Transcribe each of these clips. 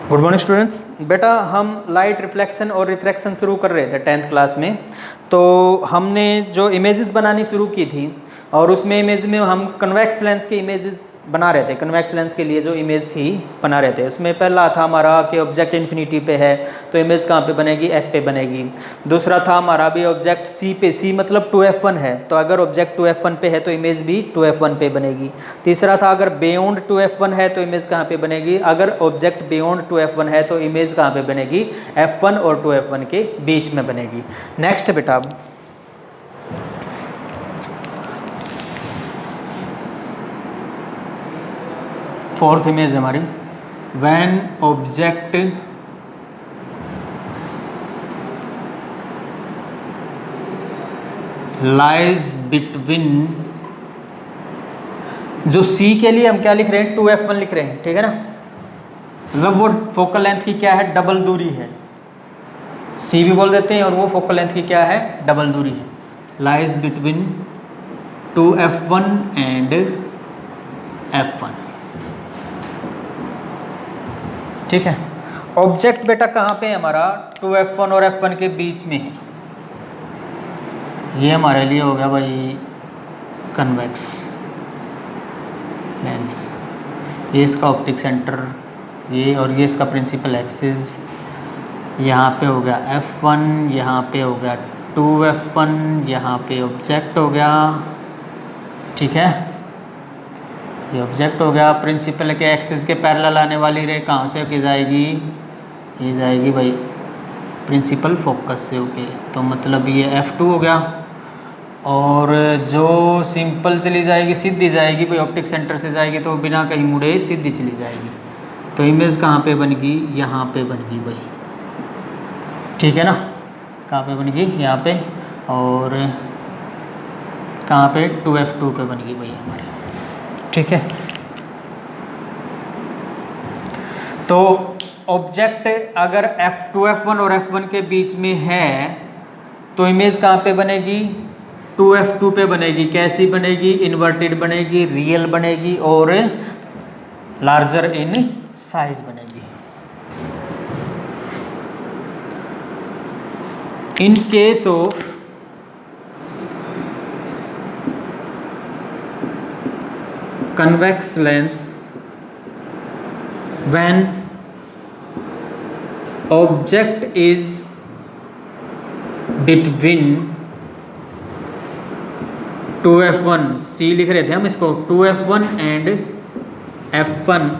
Good morning students. बेटा हम light reflection और रिफ्रैक्शन शुरू कर रहे थे 10th क्लास में। तो हमने जो इमेजेस बनानी शुरू की थी और उसमें इमेज में हम कन्वेक्स लेंस के इमेजेस बना रहे थे। कन्वेक्स लेंस के लिए जो इमेज थी बना रहे थे, उसमें पहला था हमारा कि ऑब्जेक्ट इन्फिनिटी पे है तो इमेज कहाँ पे बनेगी, एफ पे बनेगी। दूसरा था हमारा भी ऑब्जेक्ट सी पे, सी मतलब 2f1 है तो अगर ऑब्जेक्ट 2f1 पे है तो इमेज भी 2f1 पे बनेगी। तीसरा था अगर बियॉन्ड 2f1 है तो इमेज कहाँ पे बनेगी, अगर ऑब्जेक्ट बियॉन्ड 2f1 है तो इमेज कहाँ पे बनेगी, f1 और 2f1 के बीच में बनेगी। नेक्स्ट बेटा फोर्थ इमेज है हमारी, व्हेन ऑब्जेक्ट लाइज बिटवीन, जो C के लिए हम क्या लिख रहे हैं, 2f1 लिख रहे हैं, ठीक है ना। मतलब वो फोकल लेंथ की क्या है, डबल दूरी है। C भी बोल देते हैं और वो फोकल लेंथ की क्या है, डबल दूरी है। Lies between 2f1 and f1, ठीक है। ऑब्जेक्ट बेटा कहाँ पे है हमारा, 2f1 और f1 के बीच में है। ये हमारे लिए हो गया भाई कन्वेक्स लेंस, ये इसका ऑप्टिक सेंटर, ये और ये इसका प्रिंसिपल एक्सिस। यहाँ पे हो गया f1, यहाँ पे हो गया 2f1, यहाँ पे ऑब्जेक्ट हो गया, ठीक है। ये ऑब्जेक्ट हो गया। प्रिंसिपल के एक्सिस के पैरेलल आने वाली रे कहाँ से होके जाएगी, ये जाएगी भाई प्रिंसिपल फोकस से होके, तो मतलब ये f2 हो गया। और जो सिंपल चली जाएगी, सीधी जाएगी भाई, ऑप्टिक सेंटर से जाएगी तो बिना कहीं मुड़े सीधी चली जाएगी। तो इमेज कहाँ पे बनेगी, यहाँ पे बनेगी भाई, ठीक है ना। कहाँ पे बनेगी, यहाँ पे, और कहाँ पे 2f2 पे बनेगी भाई हमारी, ठीक है। तो ऑब्जेक्ट अगर f2f1 और f1 के बीच में है तो इमेज कहाँ पे बनेगी, 2f2 पे बनेगी। कैसी बनेगी, इन्वर्टेड बनेगी, रियल बनेगी और लार्जर इन साइज बनेगी। In case of convex lens, when object is between 2f1, C लिख रहे थे हम इसको, 2f1 and f1,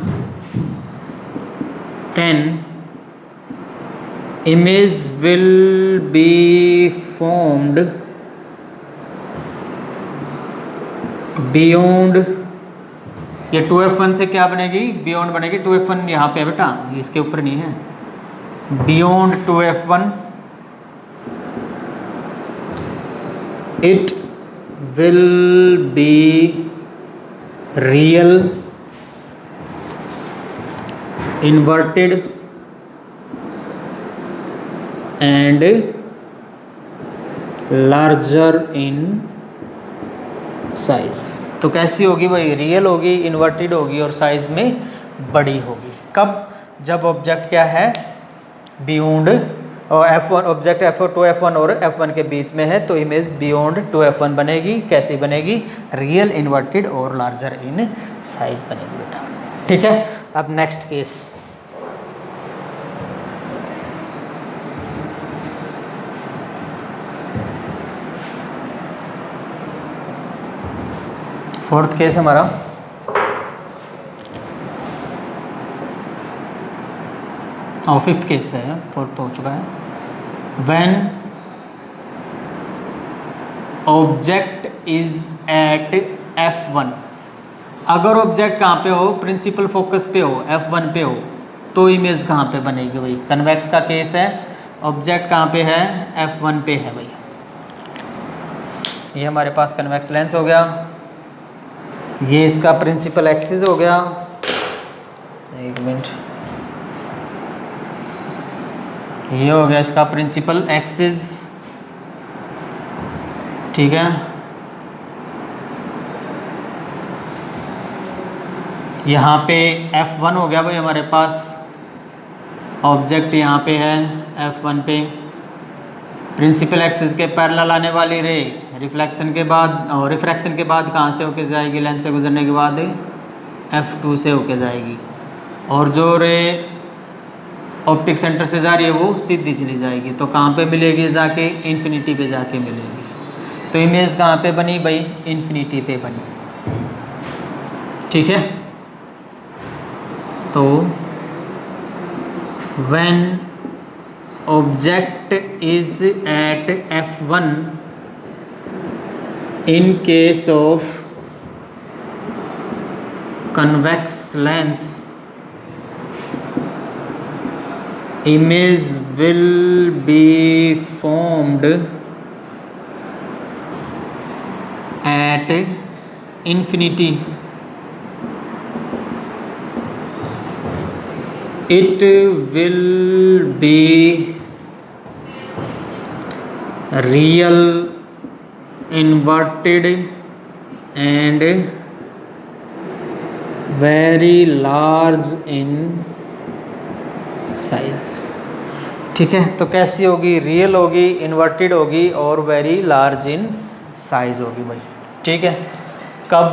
then image will be formed beyond, ये 2f1 से क्या बनेगी, बियॉन्ड बनेगी। 2f1 यहाँ पे है बेटा, ये इसके ऊपर नहीं है। Beyond 2f1 it will be real, inverted and larger in size. तो कैसी होगी भाई, रियल होगी, इन्वर्टेड होगी और साइज में बड़ी होगी। कब, जब ऑब्जेक्ट क्या है, बियॉन्ड और f1, ऑब्जेक्ट f2f1 और f1 के बीच में है तो इमेज बियॉन्ड 2f1 बनेगी। कैसी बनेगी, रियल, इन्वर्टेड और लार्जर इन साइज बनेगी बेटा, ठीक है। अब नेक्स्ट केस, फोर्थ केस हमारा, फिफ्थ केस है, फोर्थ हो चुका है। When object is eight f1, अगर ऑब्जेक्ट कहाँ पे हो, प्रिंसिपल फोकस पे हो, f1 पे हो, तो इमेज कहाँ पे बनेगी भाई, कन्वेक्स का केस है। ऑब्जेक्ट कहाँ पे है, f1 पे है भाई। ये हमारे पास कन्वेक्स लेंस हो गया, ये इसका प्रिंसिपल एक्सिस हो गया, एक मिनट, ये हो गया इसका प्रिंसिपल एक्सिस, ठीक है। यहाँ पे F1 हो गया भाई हमारे पास, ऑब्जेक्ट यहाँ पे है F1 पे, प्रिंसिपल एक्सिस के पैरेलल आने वाली रे रिफ्लेक्शन के बाद और रिफ्रैक्शन के बाद कहाँ से होके जाएगी, लेंस से गुजरने के बाद F2 से होके जाएगी, और जो रे ऑप्टिक सेंटर से जा रही है वो सीधी चली जाएगी। तो कहाँ पे मिलेगी जाके, इन्फिनिटी पे जाके मिलेगी। तो इमेज कहाँ पे बनी भाई, इन्फिनिटी पे बनी। ठीक है, तो when object is at F1 in case of convex lens, image will be formed at infinity. It will be real, inverted and very large in size। ठीक है, तो कैसी होगी, रियल होगी, इन्वर्टेड होगी और वेरी लार्ज इन साइज होगी भाई। ठीक है, कब,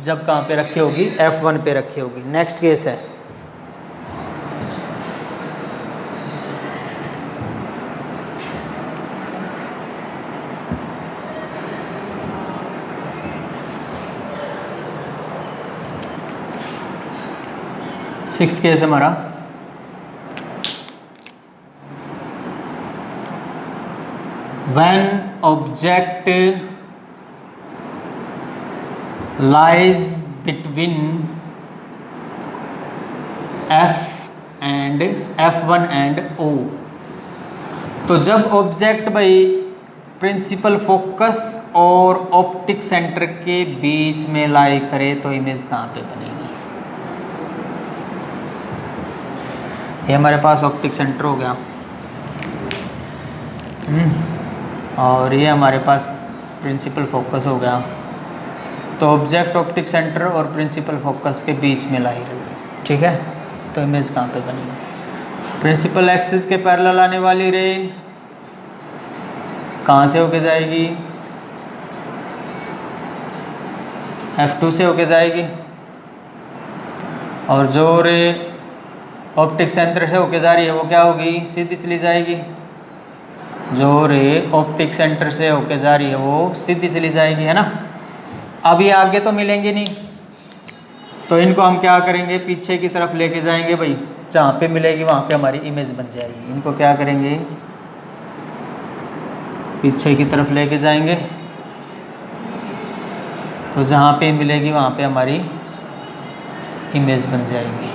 जब कहाँ पे रखी होगी, F1 पे रखी होगी। नेक्स्ट केस है सिक्स्थ केस हमारा, when object lies between F1 and O। तो जब ऑब्जेक्ट भाई प्रिंसिपल फोकस और ऑप्टिक सेंटर के बीच में लाई करे तो इमेज कहाँ पे बनेगी। ये हमारे पास ऑप्टिक सेंटर हो गया, और ये हमारे पास प्रिंसिपल फोकस हो गया। तो ऑब्जेक्ट ऑप्टिक सेंटर और प्रिंसिपल फोकस के बीच में लाई रही है। ठीक है, तो इमेज कहाँ पे बनेगी, प्रिंसिपल एक्सिस के पैरेलल आने वाली रे कहाँ से होके जाएगी, F2 से होके जाएगी, और जो रे ऑप्टिक सेंटर से होके जा रही है वो क्या होगी, सीधी चली जाएगी। जो रे ऑप्टिक सेंटर से होके जा रही है वो सीधी चली जाएगी, है ना। अब ये आगे तो मिलेंगे नहीं, तो इनको हम क्या करेंगे, पीछे की तरफ लेके जाएंगे भाई। जहाँ पे मिलेगी वहाँ पे हमारी इमेज बन जाएगी। इनको क्या करेंगे, पीछे की तरफ लेके जाएंगे, तो जहाँ पे मिलेगी वहाँ पे हमारी इमेज बन जाएगी।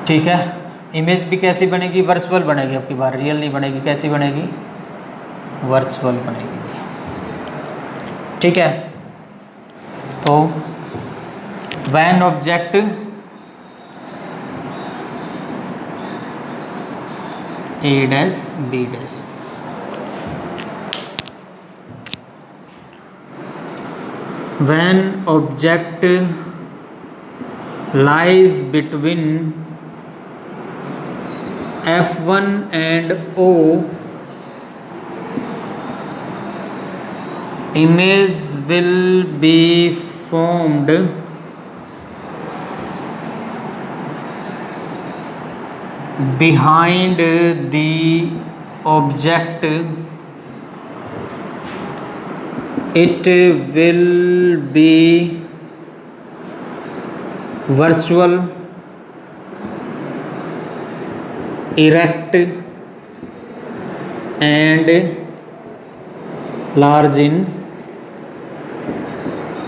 ठीक है, इमेज भी कैसी बनेगी, वर्चुअल बनेगी। अब की बार रियल नहीं बनेगी, कैसी बनेगी, वर्चुअल बनेगी। ठीक है, तो when object A dash B dash, when object lies between F1 and O, image will be formed behind the object. It will be virtual, erect and large in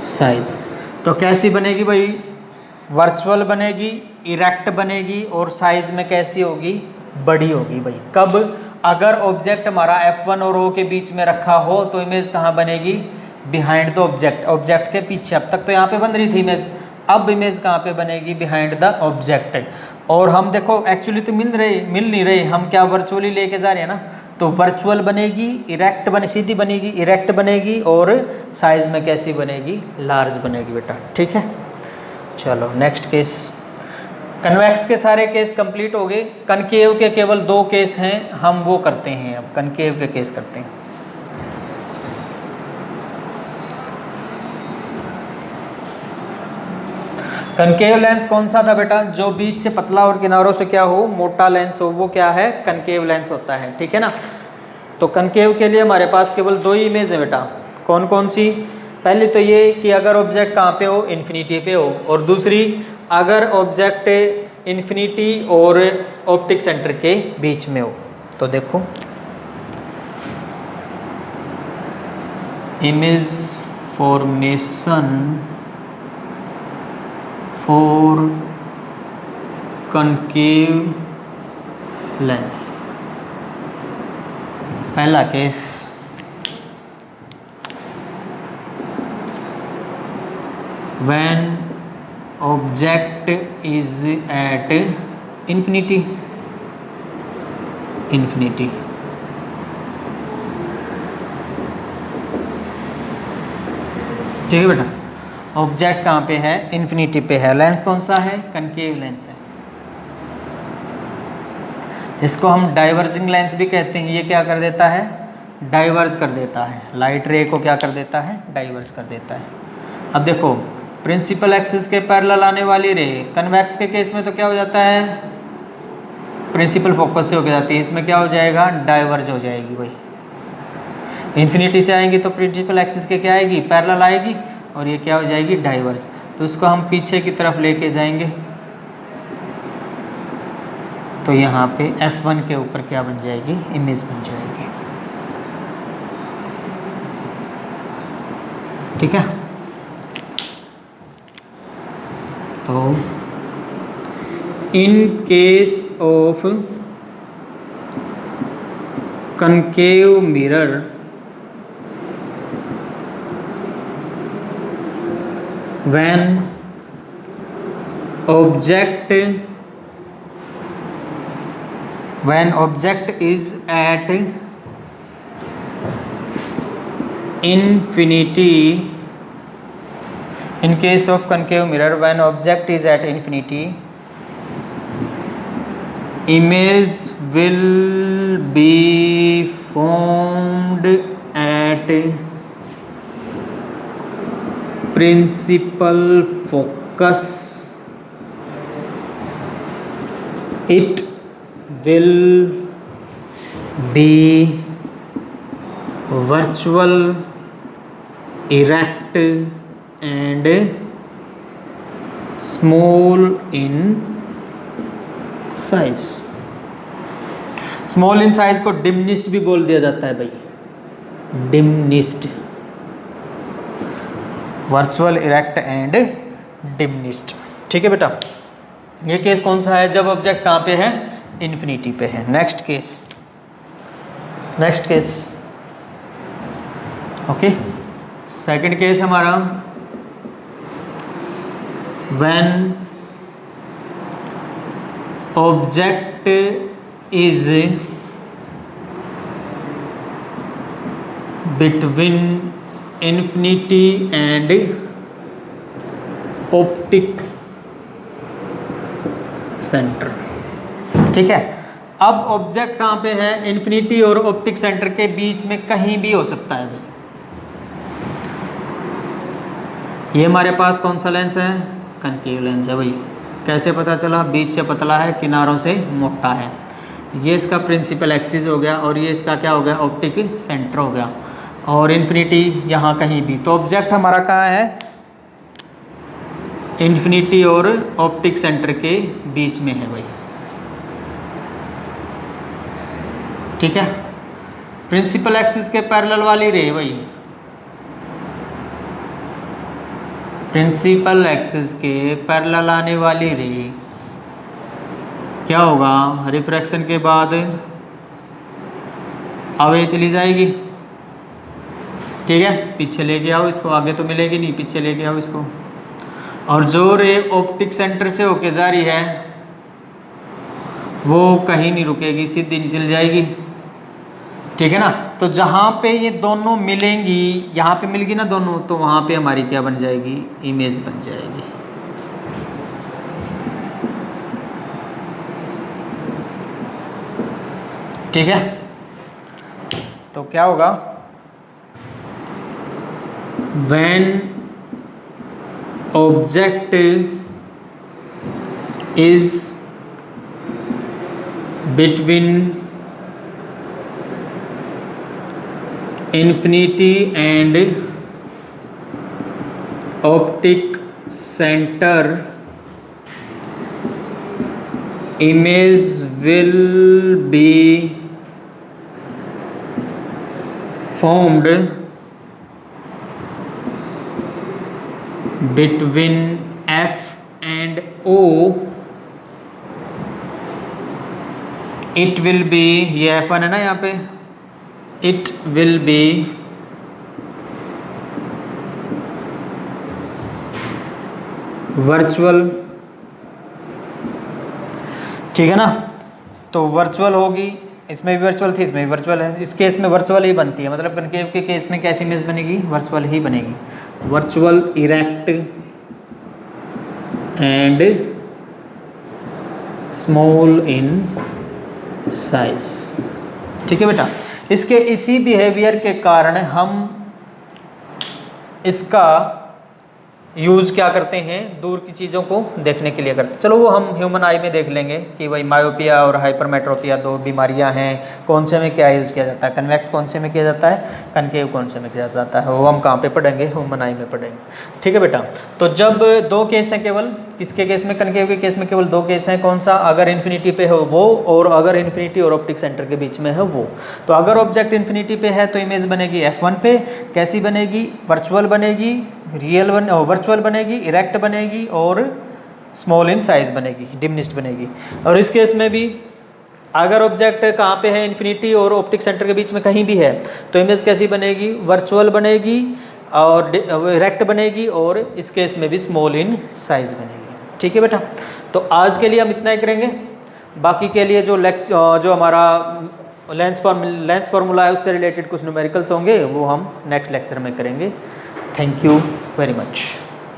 size। तो कैसी बनेगी भाई, वर्चुअल बनेगी, erect बनेगी और size में कैसी होगी, बड़ी होगी भाई। कब, अगर ऑब्जेक्ट हमारा F1 और O के बीच में रखा हो तो इमेज कहाँ बनेगी, बिहाइंड द ऑब्जेक्ट, ऑब्जेक्ट के पीछे। अब तक तो यहाँ पे बन रही थी इमेज, अब इमेज कहाँ पे बनेगी, बिहाइंड द ऑब्जेक्ट। और हम देखो एक्चुअली तो मिल नहीं रहे, हम क्या वर्चुअली लेके जा रहे हैं ना, तो वर्चुअल बनेगी, इरेक्ट बने सीधी बनेगी, इरेक्ट बनेगी, और साइज में कैसी बनेगी, लार्ज बनेगी बेटा। ठीक है, चलो नेक्स्ट केस। कन्वेक्स के सारे केस कंप्लीट हो गए, कनकेव के केवल 2 केस हैं, हम वो करते हैं, अब कनकेव के केस करते हैं। कनकेव लेंस कौन सा था बेटा, जो बीच से पतला और किनारों से क्या हो, मोटा लेंस हो, वो क्या है, कनकेव लेंस होता है। ठीक है ना। तो कनकेव के लिए हमारे पास केवल 2 ही इमेज है बेटा। कौन कौन सी, पहली तो ये कि अगर ऑब्जेक्ट कहाँ पे हो, इन्फिनिटी पे हो, और दूसरी अगर ऑब्जेक्ट इन्फिनिटी और ऑप्टिक सेंटर के बीच में हो। तो देखो image formation for concave lens. पहला case, when object is at infinity, ठीक है बेटा। ऑब्जेक्ट कहाँ पे है, इन्फिनिटी पे है, लेंस कौन सा है, कनकेव लेंस है। इसको हम डाइवर्जिंग लेंस भी कहते हैं। ये क्या कर देता है, डाइवर्ज कर देता है, लाइट रे को क्या कर देता है, डाइवर्ज कर देता है। अब देखो प्रिंसिपल एक्सिस के पैरेलल आने वाली रे, कन्वेक्स के केस में तो क्या हो जाता है, प्रिंसिपल फोकस से हो जाती है, इसमें क्या हो जाएगा, डाइवर्ज हो जाएगी भाई। इन्फिनिटी से आएंगी तो प्रिंसिपल एक्सिस के क्या आएगी, पैरेलल आएगी, और ये क्या हो जाएगी, डाइवर्ज। तो इसको हम पीछे की तरफ लेके जाएंगे, तो यहाँ पे F1 के ऊपर क्या बन जाएगी, इमेज बन जाएगी। ठीक है। तो in case of concave mirror, when object is at infinity, in case of concave mirror, when object is at infinity, image will be formed at principal focus. It will be virtual, erect and small in size. Small in size को डिमनिस्ट भी बोल दिया जाता है भाई, डिमनिस्ट, virtual, erect and डिमनिस्ट। ठीक है बेटा। ये केस कौन सा है, जब ऑब्जेक्ट कहाँ पे है, इन्फिनिटी पे है। Next case okay. Second case हमारा, when object is between infinity and optic centre. ठीक है। अब ऑब्जेक्ट कहाँ पे है, इन्फिनिटी और ऑप्टिक सेंटर के बीच में कहीं भी हो सकता है भाई। ये हमारे पास कौन सा लेंस है, कनकेव लेंस है भाई। कैसे पता चला, बीच से पतला है, किनारों से मोटा है। ये इसका प्रिंसिपल एक्सिस हो गया, और ये इसका क्या हो गया, ऑप्टिक सेंटर हो गया, और इन्फिनिटी यहाँ कहीं भी। तो ऑब्जेक्ट हमारा कहाँ है, इन्फिनिटी और ऑप्टिक सेंटर के बीच में है भाई। ठीक है। प्रिंसिपल एक्सिस के पैरेलल वाली रे भाई, प्रिंसिपल एक्सिस के पैरेलल आने वाली रे क्या होगा, रिफ्रैक्शन के बाद अवे चली जाएगी। ठीक है, पीछे लेके आओ इसको, आगे तो मिलेगी नहीं, पीछे लेके आओ इसको। और जो रे ऑप्टिक सेंटर से होके जा रही है वो कहीं नहीं रुकेगी, सीधी नहीं चल जाएगी। ठीक है ना। तो जहाँ पे ये दोनों मिलेंगी, यहाँ पे मिलेगी ना दोनों, तो वहाँ पे हमारी क्या बन जाएगी, इमेज बन जाएगी। ठीक है, तो क्या होगा, when object is between infinity and optic center, image will be formed between F and O. It will be, ये F1 है ना यहाँ पे, it will be वर्चुअल। ठीक है ना, तो वर्चुअल होगी, इसमें भी वर्चुअल थी, इसमें भी वर्चुअल है, इस केस में वर्चुअल ही बनती है, मतलब कनकेव के केस में कैसी इमेज बनेगी, वर्चुअल ही बनेगी, virtual erect and small in size. ठीक है बेटा, इसके इसी बिहेवियर के कारण हम इसका यूज़ क्या करते हैं, दूर की चीज़ों को देखने के लिए करते हैं। चलो वो हम ह्यूमन आई में देख लेंगे कि भाई मायोपिया और हाइपरमेट्रोपिया दो बीमारियां हैं, कौन से में क्या यूज़ किया जाता है, कन्वेक्स कौन से में किया जाता है, कनकेव कौन से में किया जाता है, वो हम कहाँ पे पढ़ेंगे, ह्यूमन आई में पढ़ेंगे। ठीक है बेटा, तो जब दो केस हैं, केवल किसके केस में, कनकेव के केस में केवल दो केस हैं, कौन सा, अगर इन्फिनिटी पे हो वो, और अगर इन्फिनिटी और ऑप्टिक सेंटर के बीच में है वो। तो अगर ऑब्जेक्ट इन्फिनिटी पे है तो इमेज बनेगी F1 पे, कैसी बनेगी, वर्चुअल बनेगी, रियल वर्चुअल बनेगी, इरेक्ट बनेगी और स्मॉल इन साइज बनेगी, डिमिनिश्ड बनेगी। और इस केस में भी अगर ऑब्जेक्ट कहाँ पे है, इन्फिनिटी और ऑप्टिक सेंटर के बीच में कहीं भी है, तो इमेज कैसी बनेगी, वर्चुअल बनेगी और इरेक्ट बनेगी, और इस केस में भी स्मॉल इन साइज बनेगी। ठीक है बेटा, तो आज के लिए हम इतना ही करेंगे, बाकी के लिए जो हमारा लेंस फार्मूला है उससे रिलेटेड कुछ न्यूमेरिकल्स होंगे वो हम नेक्स्ट लेक्चर में करेंगे। Thank you very much.